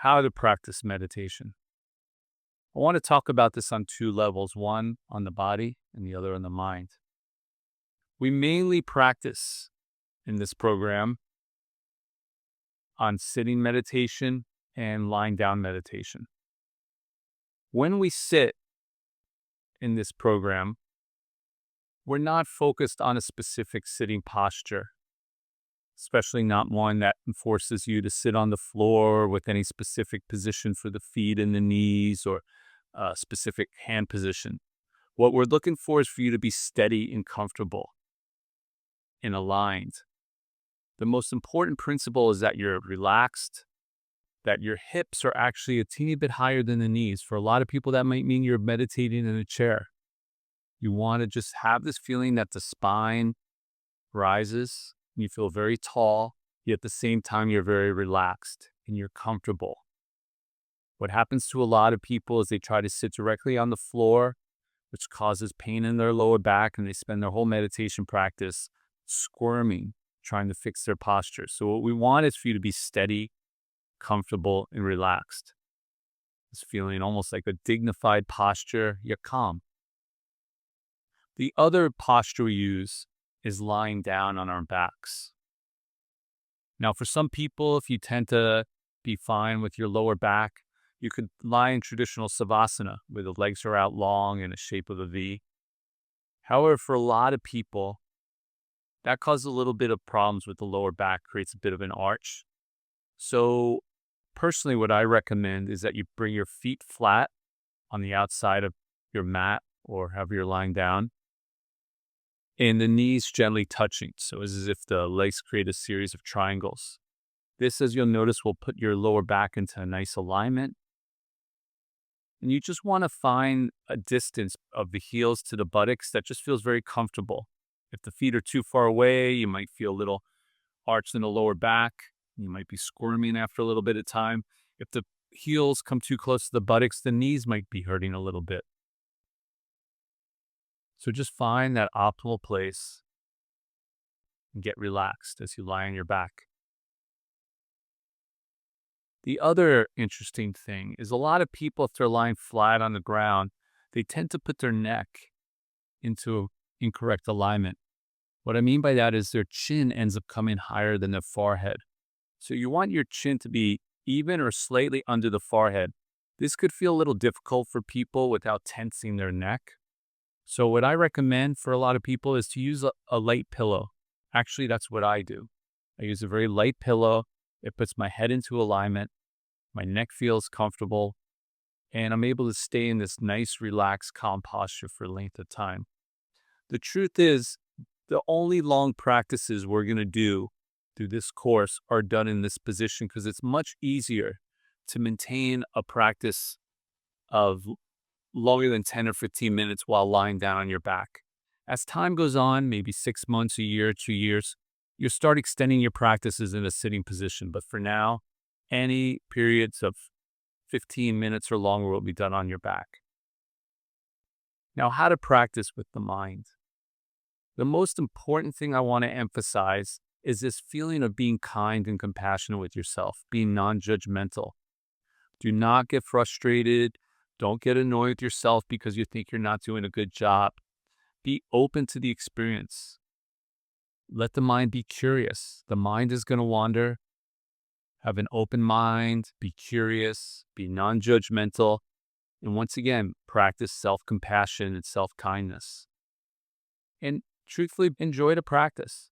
how to practice meditation. I want to talk about this on two levels, one on the body and the other on the mind. We mainly practice in this program on sitting meditation and lying down meditation. When we sit in this program, we're not focused on a specific sitting posture, especially not one that forces you to sit on the floor with any specific position for the feet and the knees or a specific hand position. What we're looking for is for you to be steady and comfortable and aligned. The most important principle is that you're relaxed, that your hips are actually a teeny bit higher than the knees. For a lot of people, that might mean you're meditating in a chair. You want to just have this feeling that the spine rises, and you feel very tall, yet at the same time, you're very relaxed and you're comfortable. What happens to a lot of people is they try to sit directly on the floor, which causes pain in their lower back, and they spend their whole meditation practice squirming, trying to fix their posture. So what we want is for you to be steady, comfortable, and relaxed. It's feeling almost like a dignified posture, yet calm. The other posture we use is lying down on our backs. Now, for some people, if you tend to be fine with your lower back, you could lie in traditional savasana, where the legs are out long in a shape of a V. However, for a lot of people, that causes a little bit of problems with the lower back, creates a bit of an arch. So personally, what I recommend is that you bring your feet flat on the outside of your mat or however you're lying down, and the knees gently touching. So it's as if the legs create a series of triangles. This, as you'll notice, will put your lower back into a nice alignment. And you just want to find a distance of the heels to the buttocks that just feels very comfortable. If the feet are too far away, you might feel a little arch in the lower back. You might be squirming after a little bit of time. If the heels come too close to the buttocks, the knees might be hurting a little bit. So just find that optimal place and get relaxed as you lie on your back. The other interesting thing is a lot of people, if they're lying flat on the ground, they tend to put their neck into incorrect alignment. What I mean by that is their chin ends up coming higher than their forehead. So you want your chin to be even or slightly under the forehead. This could feel a little difficult for people without tensing their neck. So what I recommend for a lot of people is to use a light pillow. Actually, that's what I do. I use a very light pillow. It puts my head into alignment. My neck feels comfortable. And I'm able to stay in this nice, relaxed, calm posture for a length of time. The truth is, the only long practices we're going to do through this course are done in this position because it's much easier to maintain a practice of longer than 10 or 15 minutes while lying down on your back. As time goes on, maybe 6 months, a year, 2 years, you'll start extending your practices in a sitting position. But for now, any periods of 15 minutes or longer will be done on your back. Now, how to practice with the mind. The most important thing I want to emphasize is this feeling of being kind and compassionate with yourself, being non-judgmental. Do not get frustrated. Don't get annoyed with yourself because you think you're not doing a good job. Be open to the experience. Let the mind be curious. The mind is going to wander. Have an open mind. Be curious. Be non-judgmental. And once again, practice self-compassion and self-kindness. And truthfully, enjoy the practice.